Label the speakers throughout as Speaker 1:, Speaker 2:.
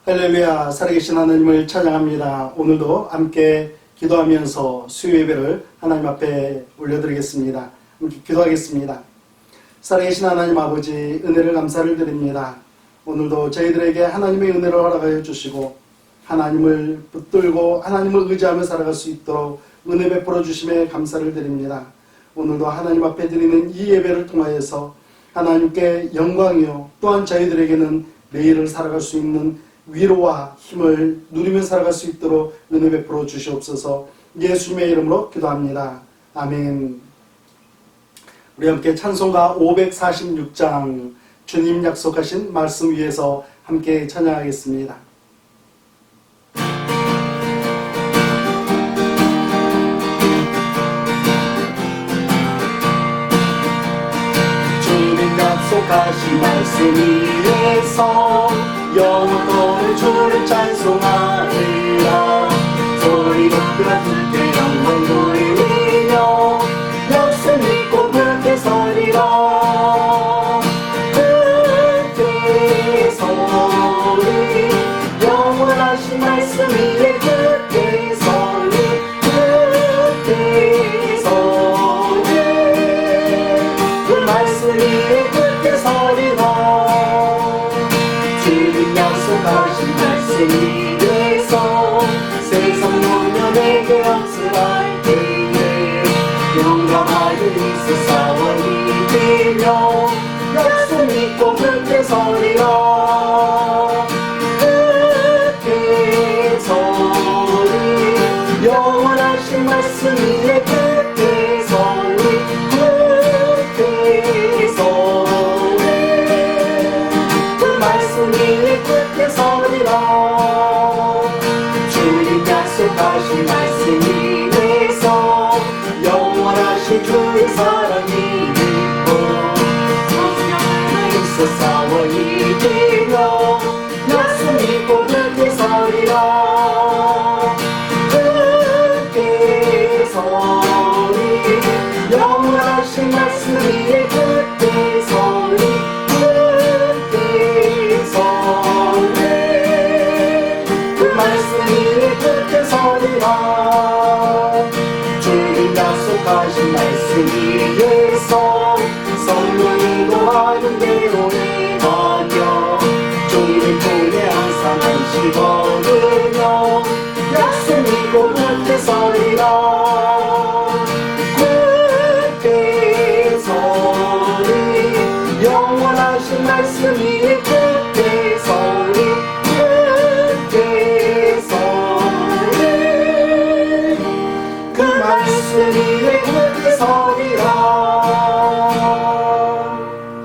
Speaker 1: 할렐루야, 살아계신 하나님을 찬양합니다. 오늘도 함께 기도하면서 수요 예배를 하나님 앞에 올려드리겠습니다. 함께 기도하겠습니다. 살아계신 하나님 아버지, 은혜를 감사를 드립니다. 오늘도 저희들에게 하나님의 은혜를 허락하여 주시고 하나님을 붙들고 하나님을 의지하며 살아갈 수 있도록 은혜 베풀어 주심에 감사를 드립니다. 오늘도 하나님 앞에 드리는 이 예배를 통하여서 하나님께 영광이요, 또한 저희들에게는 매일을 살아갈 수 있는 위로와 힘을 누리며 살아갈 수 있도록 은혜 베풀어 주시옵소서. 예수님의 이름으로 기도합니다. 아멘. 우리 함께 찬송가 546장 주님 약속하신 말씀 위에서 함께 찬양하겠습니다. 주님 약속하신 말씀 위에서 영원토록 주를 찬송하리라. 소리 높여 주께 영광 돌리며 약속 믿고 그렇게 서리라. 그때 서리 영원하신 말씀 위에 그때 서리 그때 서리 그 말씀 위에 그때 서리라. 약속하신 말씀 위에서 세상 노년에게 악수할 때에 용감하여 있어 싸워 이기며 약속 믿고 그때 서리라. 그때 서리 영원하신 말씀 위에 그때 서리 그때 서리 그 말씀 위에 그때 서리라. 주님 약속하신 말씀 위에서 영원하신 주의 사랑이 있고 있어 싸워 이기며 약속 믿고 그때 서리라. 그때 서리 영원하신 말씀 위에 그때 서리 그때 서리 그 말씀 위에 그때 서리라. 주님 약속하신 말씀 위에서 성령이 노하는 대로 행하며 주님 품에 항상 안식 얻으며 약속 믿고 그때 서리라. 그때 서리 영원하신 말씀 위에 그때 서리 그때 서리 그 말씀 위에 그때 서리라.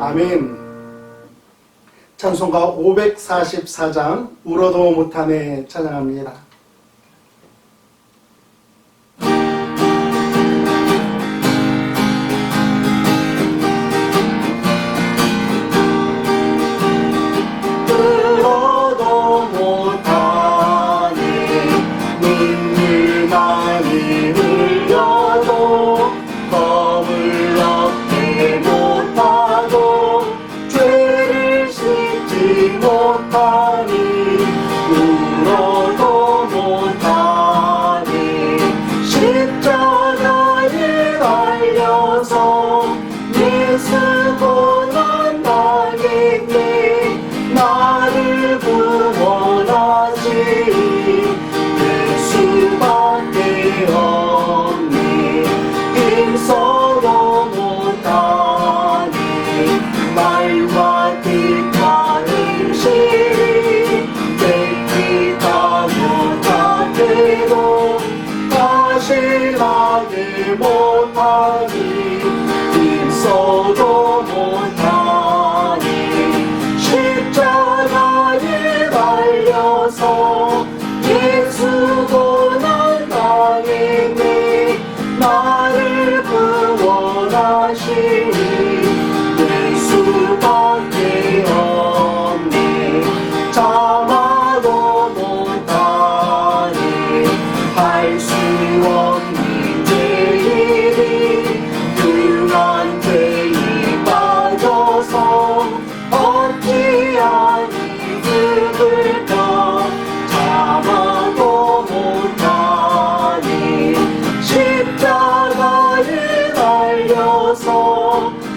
Speaker 1: 아멘. 찬송가 544장 울어도 못하네 찬양합니다. 울어도 못하네 눈물 많이 흘려도 겁을 얻지 못하고 죄를 씻지 못하니 울어도 못하니 십자가에 달려서 예수 고난당했네 나를 구원하지 그 수밖에 없네 힘써도 못하니 말과 뜻과 음식이 뺏기다 못하게도 다시 나게 못하니 힘써도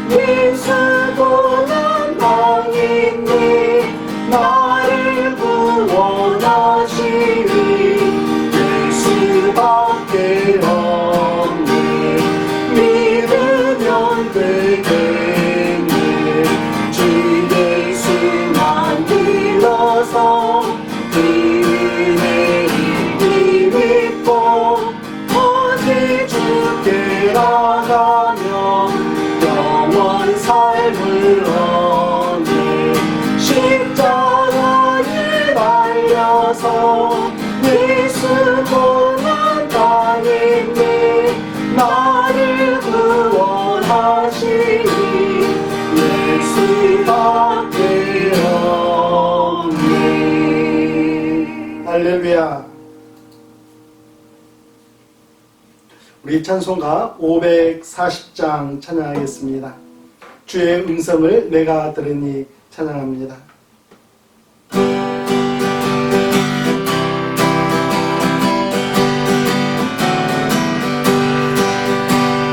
Speaker 1: 예수도 난 당했네. 나를 구원하시니 예수밖에 없네. 믿으면 되겠네. 주 예수만 믿어서 그 은혜를 믿고 오직 주께 나가면 영원 삶을 얻네. 십자가에 달려서 예수 고난 당했네. 나를 구원하시니 예수밖에 없네. 할렐루야. 우리 찬송가 540장 찬양하겠습니다. 주의 음성을 내가 들으니 찬양합니다.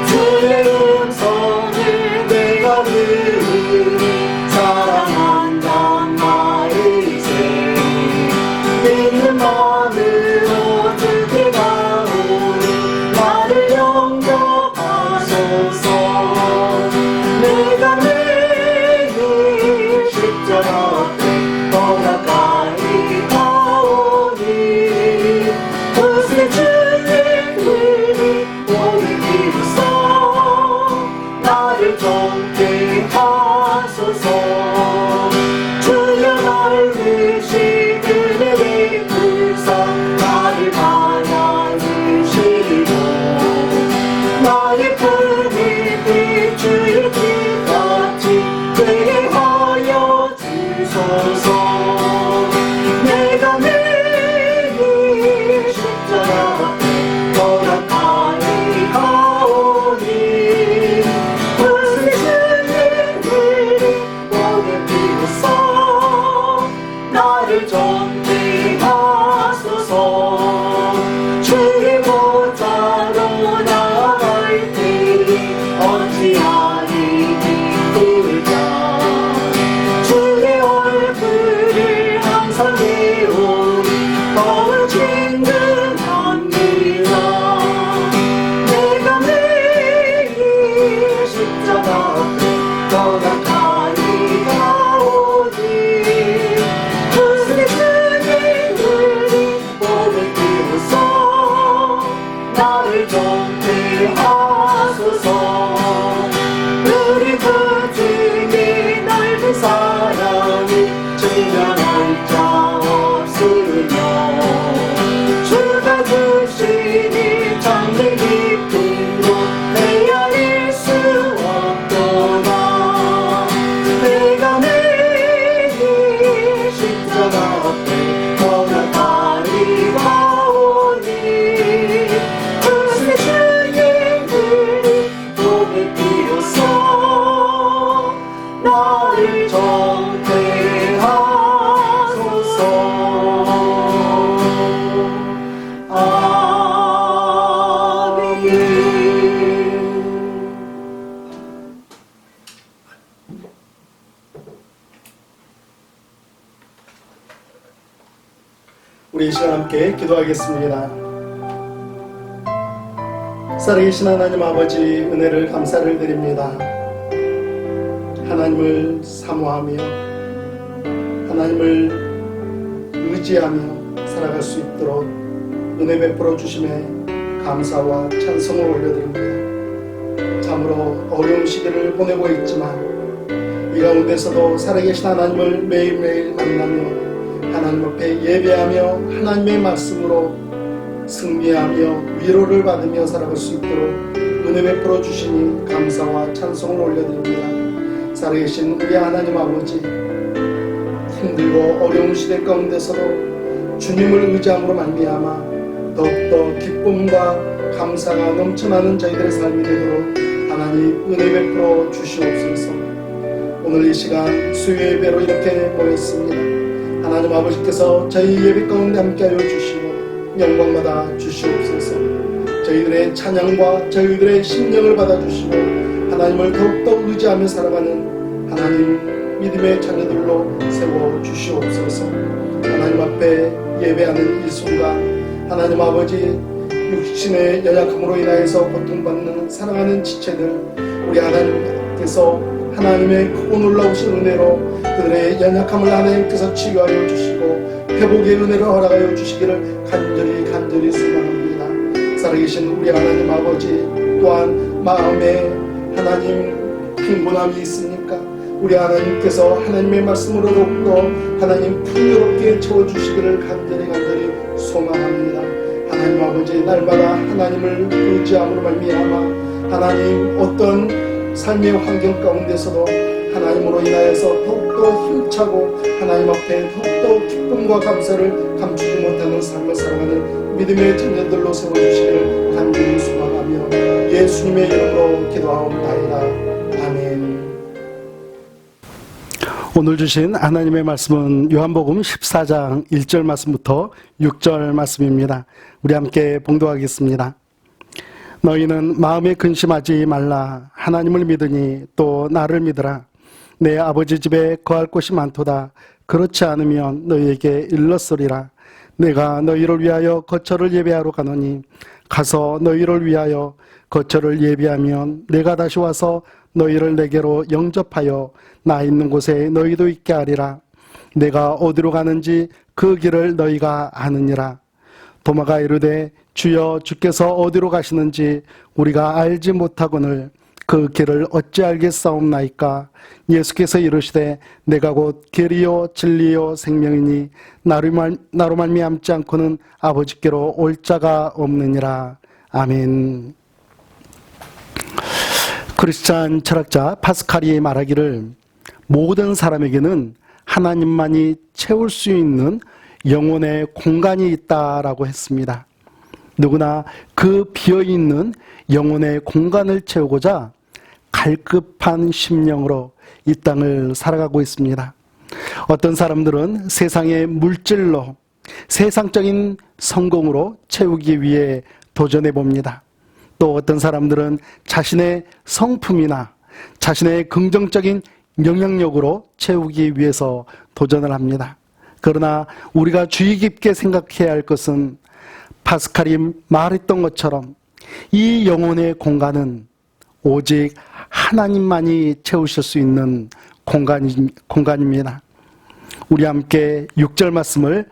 Speaker 1: 주의 음성을 내가 들으니 사랑한단 말이세. 믿는 마음으로 주께 나오니 나를 영접하소서. 내가 매일 십자가 앞에 더 가까이 가오니 그새 주의 눈이 오늘 비로소 나를 좁게 하소서. 주여 나를 드시는 은혜의 불상 나를 받아주시고 나의 불빛 주의 빛같이 되게 하여 주소서. 내가 매일 십자가 앞에 더 가까이 가오니 그새 주의 눈이 오늘 비로소 나를 좁게 하소서. 주의 보좌로 나아갈 테니 어찌하리 기쁘자. 주의 얼굴을 항상 배우니 더욱 친근합니다. 내가 매일 십자가 앞에 더 가까이 가오니 그새 주의 눈이 오늘 비로소 나를 좁게 하소서. 우리 그 중에 넓은 사랑이 증명할 자 없으며 주가 주시니 참된 기쁨도 헤아릴 수 없도다. 내가 매일 십자가 앞에 더 가까이 가오니 그새 주의 눈이 오늘 비로소 나를 좁게 하소서. 아멘. 우리 이 시간 함께 기도하겠습니다. 살아계신 하나님 아버지, 은혜를 감사를 드립니다. 하나님을 사모하며 하나님을 의지하며 살아갈 수 있도록 은혜 베풀어 주심에 감사와 찬송을 올려드립니다. 참으로 어려운 시기를 보내고 있지만 이 가운데서도 살아계신 하나님을 매일매일 만나며 하나님 앞에 예배하며 하나님의 말씀으로 승리하며 위로를 받으며 살아갈 수 있도록 은혜 베풀어 주시니 감사와 찬송을 올려드립니다. 살아계신 우리 하나님 아버지, 힘들고 어려운 시대 가운데서도 주님을 의지함으로 말미암아 더욱더 기쁨과 감사가 넘쳐나는 저희들의 삶이 되도록 하나님 은혜 베풀어 주시옵소서. 오늘 이 시간 수요 예배로 이렇게 모였습니다. 하나님 아버지께서 저희 예배 가운데 함께하여 주시고 영광받아 주시옵소서. 저희들의 찬양과 저희들의 심령을 받아주시고 하나님을 더욱더 의지하며 살아가는 하나님 믿음의 자녀들로 세워주시옵소서. 하나님 앞에 예배하는 이 순간 하나님 아버지, 육신의 연약함으로 인하여서 고통받는 사랑하는 지체들, 우리 하나님께서 하나님의 크고 놀라우신 은혜로 그들의 연약함을 하나님께서 치유하여 주시고 회복의 은혜를 허락하여 주시기를 간절히 소망합니다. 살아계신 우리 하나님 아버지, 또한 마음에 하나님 빈곤함이 있습니까? 우리 하나님께서 하나님의 말씀으로 더욱더 하나님 풍요롭게 채워주시기를 간절히 소망합니다. 하나님 아버지, 날마다 하나님을 의지함으로 말미암아 하나님 어떤 삶의 환경 가운데서도 하나님으로 인하여서 더욱더 힘차고 하나님 앞에 더욱더 기쁨과 감사를 감추지 못하는 삶을 살아가는 믿음의 자녀들로 세워주시기를 간절히 소망하며 예수님의 이름으로 기도하옵나이다. 아멘. 오늘 주신 하나님의 말씀은 요한복음 14장 1절 말씀부터 6절 말씀입니다. 우리 함께 봉독하겠습니다. 너희는 마음에 근심하지 말라. 하나님을 믿으니 또 나를 믿으라. 내 아버지 집에 거할 곳이 많도다. 그렇지 않으면 너희에게 일렀으리라. 내가 너희를 위하여 거처를 예배하러 가노니 가서 너희를 위하여 거처를 예비하면 내가 다시 와서 너희를 내게로 영접하여 나 있는 곳에 너희도 있게 하리라. 내가 어디로 가는지 그 길을 너희가 아느니라. 도마가 이르되 주여, 주께서 어디로 가시는지 우리가 알지 못하거늘 그 길을 어찌 알겠사옵나이까? 예수께서 이르시되 내가 곧 길이요 진리요 생명이니 나로 말미암지 않고는 아버지께로 올 자가 없느니라. 아멘. 크리스찬 철학자 파스칼이 말하기를 모든 사람에게는 하나님만이 채울 수 있는 영혼의 공간이 있다라고 했습니다. 누구나 그 비어있는 영혼의 공간을 채우고자 갈급한 심령으로 이 땅을 살아가고 있습니다. 어떤 사람들은 세상의 물질로, 세상적인 성공으로 채우기 위해 도전해 봅니다. 또 어떤 사람들은 자신의 성품이나 자신의 긍정적인 영향력으로 채우기 위해서 도전을 합니다. 그러나 우리가 주의 깊게 생각해야 할 것은 파스칼이 말했던 것처럼 이 영혼의 공간은 오직 하나님만이 채우실 수 있는 공간입니다. 우리 함께 6절 말씀을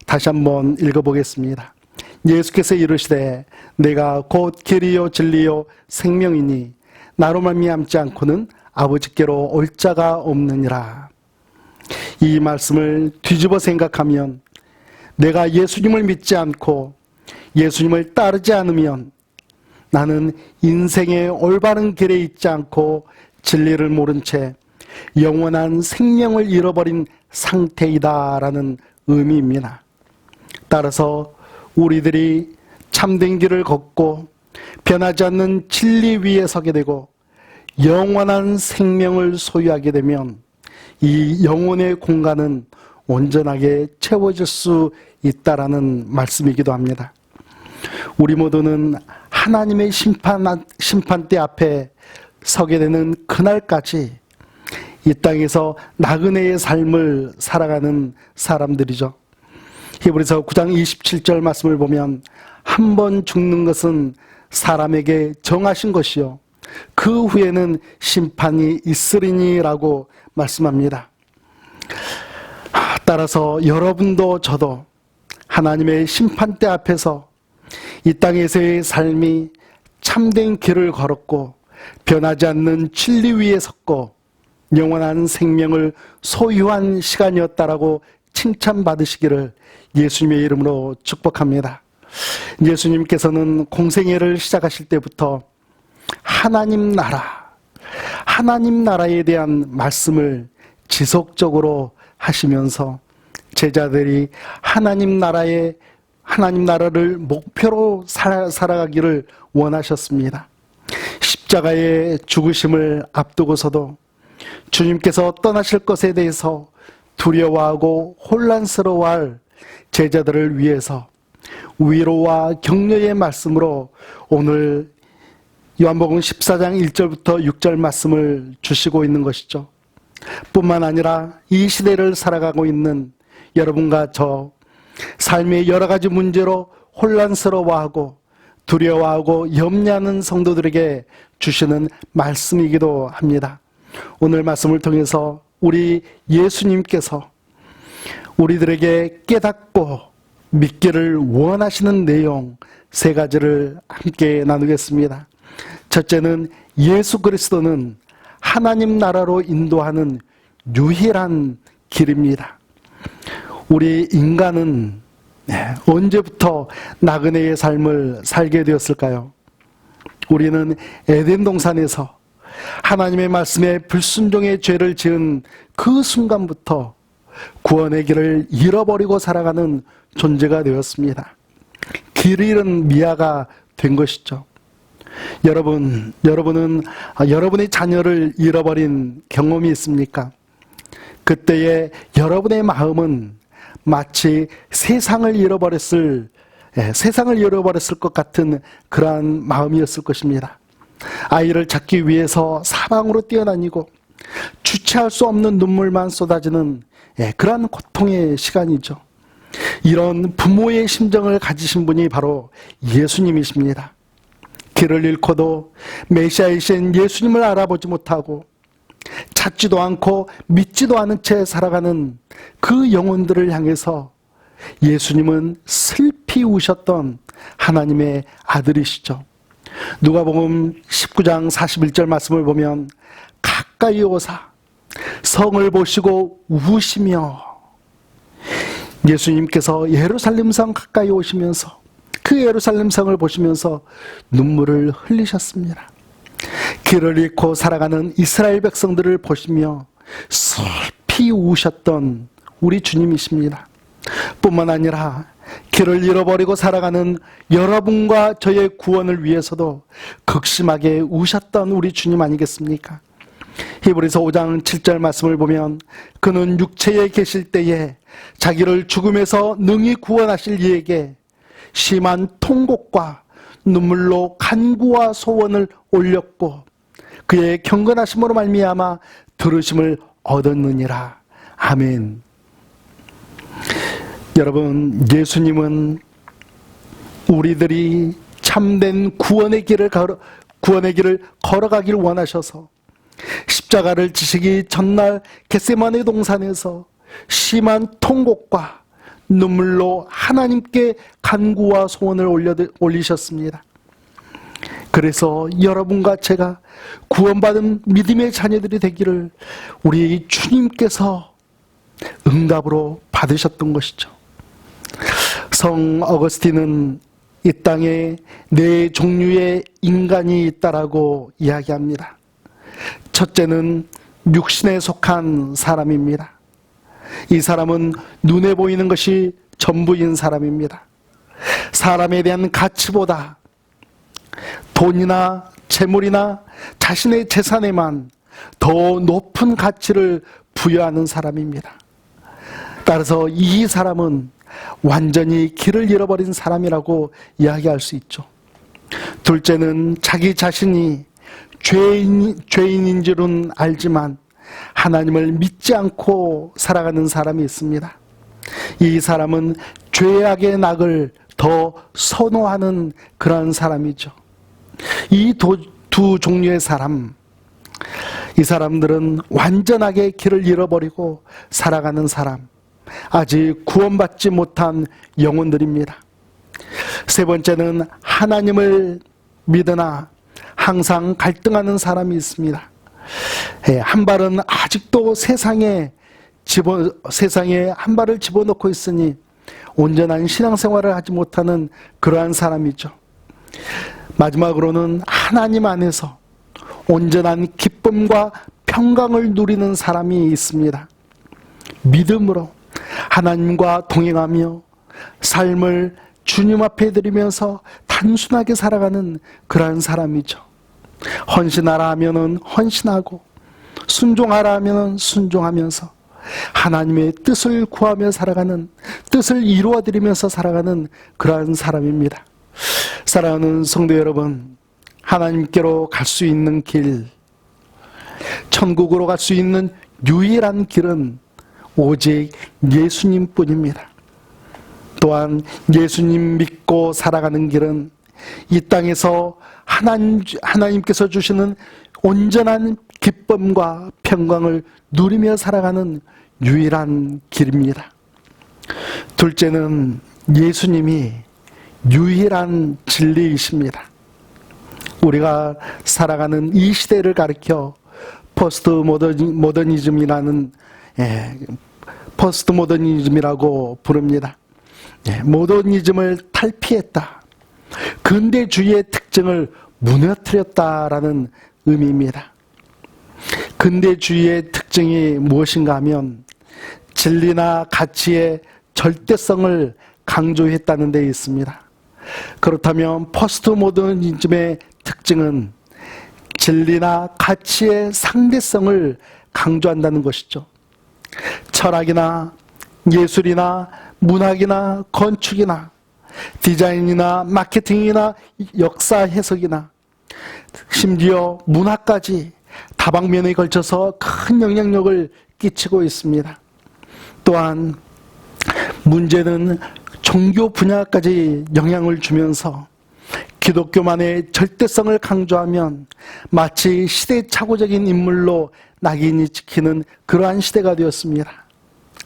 Speaker 1: 다시 한번 읽어보겠습니다. 예수께서 이르시되 내가 곧 길이요 진리요 생명이니 나로 말미암지 않고는 아버지께로 올 자가 없느니라. 이 말씀을 뒤집어 생각하면 내가 예수님을 믿지 않고 예수님을 따르지 않으면 나는 인생의 올바른 길에 있지 않고 진리를 모른 채 영원한 생명을 잃어버린 상태이다라는 의미입니다. 따라서 우리들이 참된 길을 걷고 변하지 않는 진리 위에 서게 되고 영원한 생명을 소유하게 되면 이 영혼의 공간은 온전하게 채워질 수 있다라는 말씀이기도 합니다. 우리 모두는 하나님의 심판대 앞에 서게 되는 그날까지 이 땅에서 나그네의 삶을 살아가는 사람들이죠. 히브리서 9장 27절 말씀을 보면 한 번 죽는 것은 사람에게 정하신 것이요 그 후에는 심판이 있으리니라고 말씀합니다. 따라서 여러분도 저도 하나님의 심판대 앞에서 이 땅에서의 삶이 참된 길을 걸었고 변하지 않는 진리 위에 섰고 영원한 생명을 소유한 시간이었다라고 칭찬받으시기를 예수님의 이름으로 축복합니다. 예수님께서는 공생애를 시작하실 때부터 하나님 나라에 대한 말씀을 지속적으로 하시면서 제자들이 하나님 나라를 목표로 살아가기를 원하셨습니다. 십자가의 죽으심을 앞두고서도 주님께서 떠나실 것에 대해서 두려워하고 혼란스러워할 제자들을 위해서 위로와 격려의 말씀으로 오늘 요한복음 14장 1절부터 6절 말씀을 주시고 있는 것이죠. 뿐만 아니라 이 시대를 살아가고 있는 여러분과 저, 삶의 여러 가지 문제로 혼란스러워하고 두려워하고 염려하는 성도들에게 주시는 말씀이기도 합니다. 오늘 말씀을 통해서 우리 예수님께서 우리들에게 깨닫고 믿기를 원하시는 내용 세 가지를 함께 나누겠습니다. 첫째는 예수 그리스도는 하나님 나라로 인도하는 유일한 길입니다. 우리 인간은 언제부터 나그네의 삶을 살게 되었을까요? 우리는 에덴 동산에서 하나님의 말씀에 불순종의 죄를 지은 그 순간부터 구원의 길을 잃어버리고 살아가는 존재가 되었습니다. 길 잃은 미아가 된 것이죠. 여러분은 여러분의 자녀를 잃어버린 경험이 있습니까? 그때의 여러분의 마음은 마치 세상을 잃어버렸을 것 같은 그러한 마음이었을 것입니다. 아이를 찾기 위해서 사방으로 뛰어다니고 주체할 수 없는 눈물만 쏟아지는 그러한 고통의 시간이죠. 이런 부모의 심정을 가지신 분이 바로 예수님이십니다. 길을 잃고도 메시아이신 예수님을 알아보지 못하고 찾지도 않고 믿지도 않은 채 살아가는 그 영혼들을 향해서 예수님은 슬피 우셨던 하나님의 아들이시죠. 누가복음 19장 41절 말씀을 보면 가까이 오사 성을 보시고 우시며, 예수님께서 예루살렘 성 가까이 오시면서 그 예루살렘 성을 보시면서 눈물을 흘리셨습니다. 길을 잃고 살아가는 이스라엘 백성들을 보시며 슬피 우셨던 우리 주님이십니다. 뿐만 아니라 길을 잃어버리고 살아가는 여러분과 저의 구원을 위해서도 극심하게 우셨던 우리 주님 아니겠습니까? 히브리서 5장 7절 말씀을 보면 그는 육체에 계실 때에 자기를 죽음에서 능히 구원하실 이에게 심한 통곡과 눈물로 간구와 소원을 올렸고 그의 경건하심으로 말미암아 들으심을 얻었느니라. 아멘. 여러분, 예수님은 우리들이 참된 구원의 길을 걸어가길 원하셔서 십자가를 지시기 전날 겟세마네 동산에서 심한 통곡과 눈물로 하나님께 간구와 소원을 올리셨습니다. 그래서 여러분과 제가 구원받은 믿음의 자녀들이 되기를 우리 주님께서 응답으로 받으셨던 것이죠. 성 어거스틴은 이 땅에 네 종류의 인간이 있다라고 이야기합니다. 첫째는 육신에 속한 사람입니다. 이 사람은 눈에 보이는 것이 전부인 사람입니다. 사람에 대한 가치보다 돈이나 재물이나 자신의 재산에만 더 높은 가치를 부여하는 사람입니다. 따라서 이 사람은 완전히 길을 잃어버린 사람이라고 이야기할 수 있죠. 둘째는 자기 자신이 죄인인 줄은 알지만 하나님을 믿지 않고 살아가는 사람이 있습니다. 이 사람은 죄악의 낙을 더 선호하는 그런 사람이죠. 이 두 종류의 사람, 이 사람들은 완전하게 길을 잃어버리고 살아가는 사람, 아직 구원받지 못한 영혼들입니다. 세 번째는 하나님을 믿으나 항상 갈등하는 사람이 있습니다. 한 발은 아직도 세상에 한 발을 집어넣고 있으니 온전한 신앙생활을 하지 못하는 그러한 사람이죠. 마지막으로는 하나님 안에서 온전한 기쁨과 평강을 누리는 사람이 있습니다. 믿음으로 하나님과 동행하며 삶을 주님 앞에 드리면서 단순하게 살아가는 그러한 사람이죠. 헌신하라 하면은 헌신하고 순종하라 하면은 순종하면서 하나님의 뜻을 구하며 살아가는, 뜻을 이루어드리면서 살아가는 그러한 사람입니다. 사랑하는 성도 여러분,
Speaker 2: 하나님께로 갈 수 있는 길, 천국으로 갈 수 있는 유일한 길은 오직 예수님뿐입니다. 또한 예수님 믿고 살아가는 길은 이 땅에서 하나님께서 주시는 온전한 기쁨과 평강을 누리며 살아가는 유일한 길입니다. 둘째는 예수님이 유일한 진리이십니다. 우리가 살아가는 이 시대를 가리켜 포스트모더니즘이라고 부릅니다. 모더니즘을 탈피했다. 근대주의의 특징을 무너뜨렸다라는 의미입니다. 근대주의의 특징이 무엇인가 하면 진리나 가치의 절대성을 강조했다는 데 있습니다. 그렇다면 포스트모더니즘의 특징은 진리나 가치의 상대성을 강조한다는 것이죠. 철학이나 예술이나 문학이나 건축이나 디자인이나 마케팅이나 역사 해석이나 심지어 문화까지 다방면에 걸쳐서 큰 영향력을 끼치고 있습니다. 또한 문제는 종교 분야까지 영향을 주면서 기독교만의 절대성을 강조하면 마치 시대착오적인 인물로 낙인이 찍히는 그러한 시대가 되었습니다.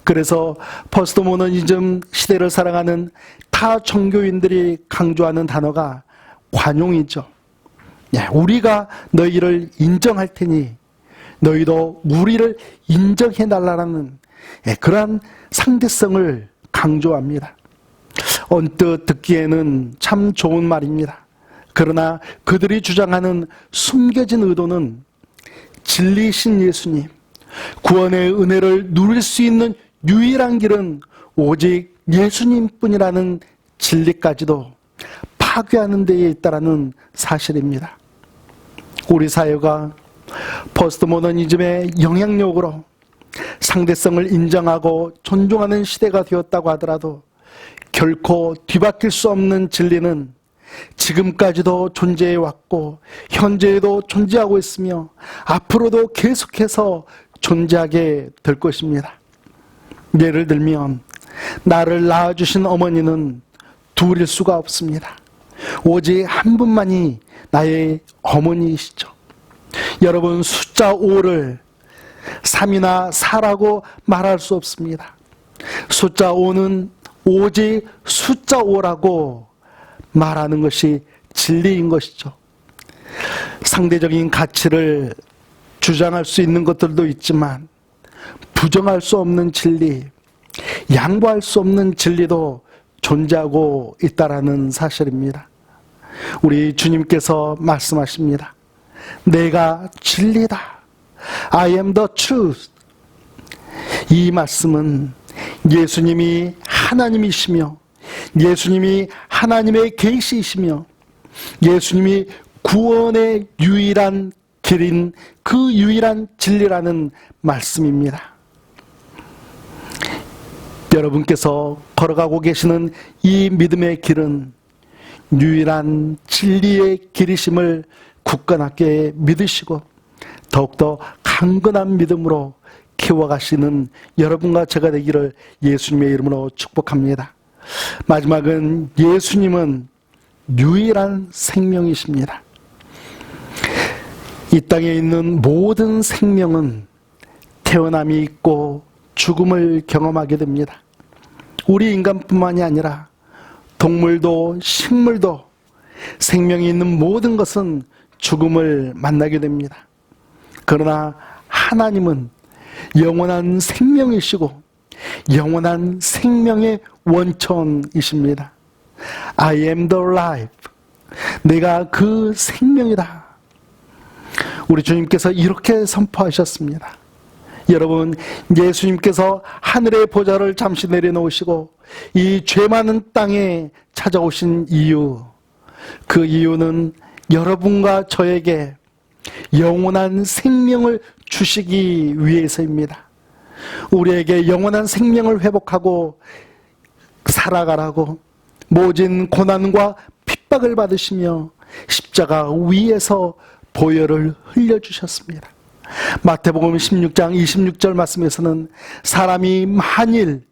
Speaker 2: 그래서 포스트모더니즘 시대를 살아가는 타 종교인들이 강조하는 단어가 관용이죠. 우리가 너희를 인정할 테니 너희도 우리를 인정해달라는 그러한 상대성을 강조합니다. 언뜻 듣기에는 참 좋은 말입니다. 그러나 그들이 주장하는 숨겨진 의도는 진리이신 예수님, 구원의 은혜를 누릴 수 있는 유일한 길은 오직 예수님뿐이라는 진리까지도 파괴하는 데에 있다는 사실입니다. 우리 사회가 포스트모더니즘의 영향력으로 상대성을 인정하고 존중하는 시대가 되었다고 하더라도 결코 뒤바뀔 수 없는 진리는 지금까지도 존재해왔고 현재에도 존재하고 있으며 앞으로도 계속해서 존재하게 될 것입니다. 예를 들면 나를 낳아주신 어머니는 둘일 수가 없습니다. 오직 한 분만이 나의 어머니이시죠. 여러분, 숫자 5를 3이나 4라고 말할 수 없습니다. 숫자 5는 오직 숫자 5라고 말하는 것이 진리인 것이죠. 상대적인 가치를 주장할 수 있는 것들도 있지만 부정할 수 없는 진리, 양보할 수 없는 진리도 존재하고 있다는 사실입니다. 우리 주님께서 말씀하십니다. 내가 진리다. I am the truth. 이 말씀은 예수님이 하나님이시며 예수님이 하나님의 계시이시며 예수님이 구원의 유일한 길인 그 유일한 진리라는 말씀입니다. 여러분께서 걸어가고 계시는 이 믿음의 길은 유일한 진리의 길이심을 굳건하게 믿으시고 더욱더 강건한 믿음으로 키워가시는 여러분과 제가 되기를 예수님의 이름으로 축복합니다. 마지막은 예수님은 유일한 생명이십니다. 이 땅에 있는 모든 생명은 태어남이 있고 죽음을 경험하게 됩니다. 우리 인간뿐만이 아니라 동물도 식물도 생명이 있는 모든 것은 죽음을 만나게 됩니다. 그러나 하나님은 영원한 생명이시고 영원한 생명의 원천이십니다. I am the life. 내가 그 생명이다. 우리 주님께서 이렇게 선포하셨습니다. 여러분, 예수님께서 하늘의 보좌를 잠시 내려놓으시고 이 죄 많은 땅에 찾아오신 이유, 그 이유는 여러분과 저에게 영원한 생명을 주시기 위해서입니다. 우리에게 영원한 생명을 회복하고 살아가라고 모진 고난과 핍박을 받으시며 십자가 위에서 보혈을 흘려주셨습니다. 마태복음 16장 26절 말씀에서는 사람이 만일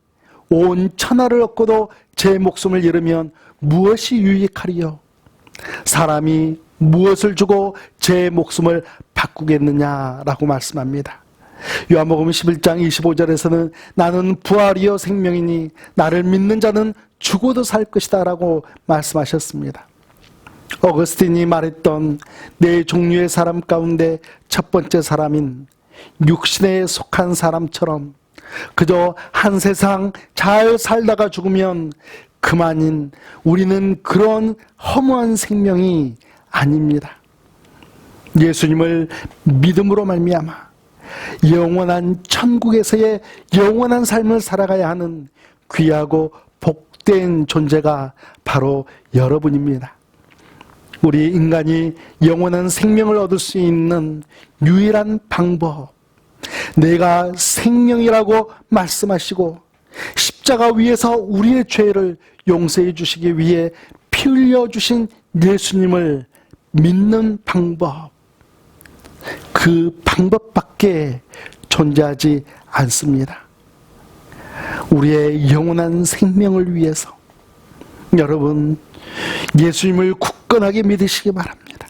Speaker 2: 온 천하를 얻고도 제 목숨을 잃으면 무엇이 유익하리요? 사람이 무엇을 주고 제 목숨을 바꾸겠느냐라고 말씀합니다. 요한복음 11장 25절에서는 나는 부활이요 생명이니 나를 믿는 자는 죽어도 살 것이다 라고 말씀하셨습니다. 어거스틴이 말했던 네 종류의 사람 가운데 첫 번째 사람인 육신에 속한 사람처럼 그저 한 세상 잘 살다가 죽으면 그만인 우리는 그런 허무한 생명이 아닙니다. 예수님을 믿음으로 말미암아 영원한 천국에서의 영원한 삶을 살아가야 하는 귀하고 복된 존재가 바로 여러분입니다. 우리 인간이 영원한 생명을 얻을 수 있는 유일한 방법, 내가 생명이라고 말씀하시고 십자가 위에서 우리의 죄를 용서해 주시기 위해 피 흘려 주신 예수님을 믿는 방법, 그 방법밖에 존재하지 않습니다. 우리의 영원한 생명을 위해서 여러분 예수님을 굳건하게 믿으시기 바랍니다.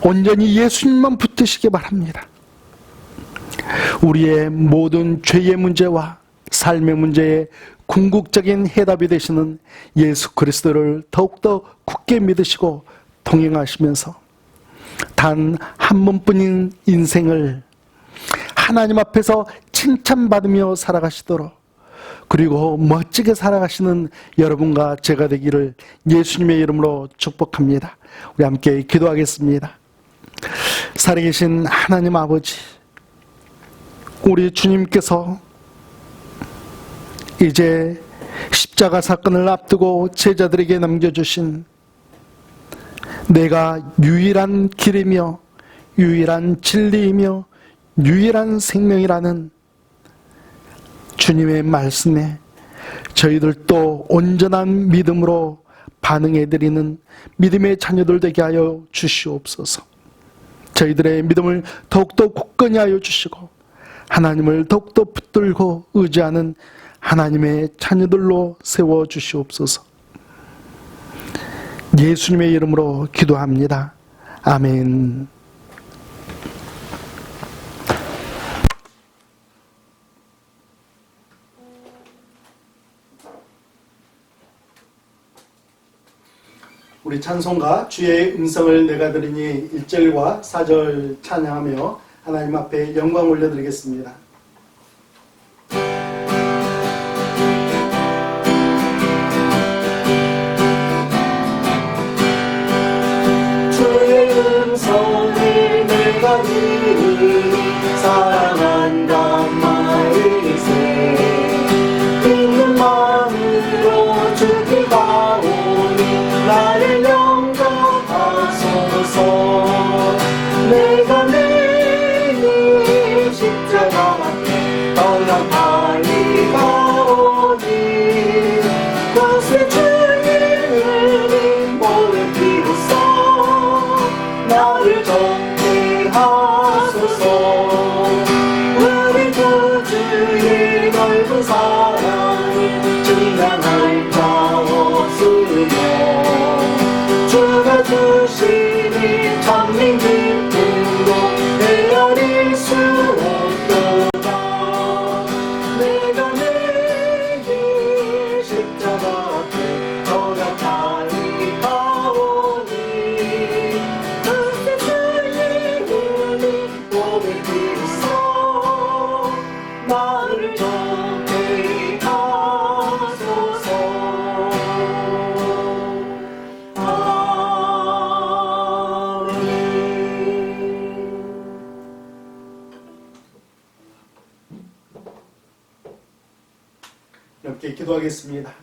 Speaker 2: 온전히 예수님만 붙드시기 바랍니다. 우리의 모든 죄의 문제와 삶의 문제에 궁극적인 해답이 되시는 예수 그리스도를 더욱더 굳게 믿으시고 동행하시면서 단 한 번뿐인 인생을 하나님 앞에서 칭찬받으며 살아가시도록, 그리고 멋지게 살아가시는 여러분과 제가 되기를 예수님의 이름으로 축복합니다. 우리 함께 기도하겠습니다. 살아계신 하나님 아버지, 우리 주님께서 이제 십자가 사건을 앞두고 제자들에게 남겨주신 내가 유일한 길이며 유일한 진리이며 유일한 생명이라는 주님의 말씀에 저희들도 온전한 믿음으로 반응해드리는 믿음의 자녀들 되게 하여 주시옵소서. 저희들의 믿음을 더욱더 굳건히 하여 주시고 하나님을 더욱더 붙들고 의지하는 하나님의 자녀들로 세워주시옵소서. 예수님의 이름으로 기도합니다. 아멘.
Speaker 1: 우리 찬송가 주의 음성을 내가 들으니 1절과 4절 찬양하며 하나님 앞에 영광 올려드리겠습니다. 주의 음성을 내가 들으니 사랑한다 말세 있는 마음으로 주께 가오니 나를 영접하소서. 내가 내일 십자가 앞에 떠나가리 가오니 그것에 주의 은인 보는 비로소 나를 정죄하소서. 우리 구주의 넓은 사랑을 증명할 자 없으며 주가 주시니 참민 기쁨도 헤아릴 수 없도다. 내가 내일 십자가 앞에 떠나가리 가오니 그때 주의 은이 몸을 비로소 나를 정죄하소서. 함께 기도하겠습니다.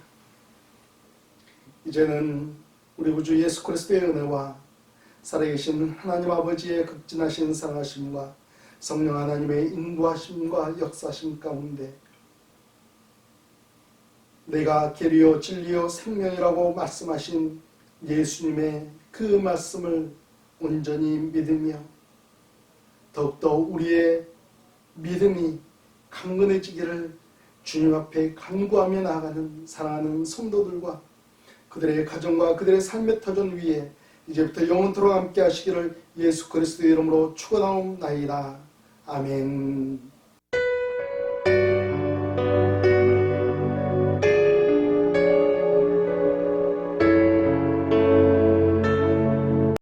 Speaker 1: 이제는 우리 구주 예수 그리스도의 은혜와 살아계신 하나님 아버지의 극진하신 사랑하심과 성령 하나님의 인도하심과 역사심 가운데 내가 길이요 진리요 생명이라고 말씀하신 예수님의 그 말씀을 온전히 믿으며 더욱더 우리의 믿음이 강건해지기를 주님 앞에 간구하며 나아가는 사랑하는 성도들과 그들의 가정과 그들의 삶의 터전 위에 이제부터 영원토록 함께 하시기를 예수 그리스도의 이름으로 축원하옵나이다. 아멘.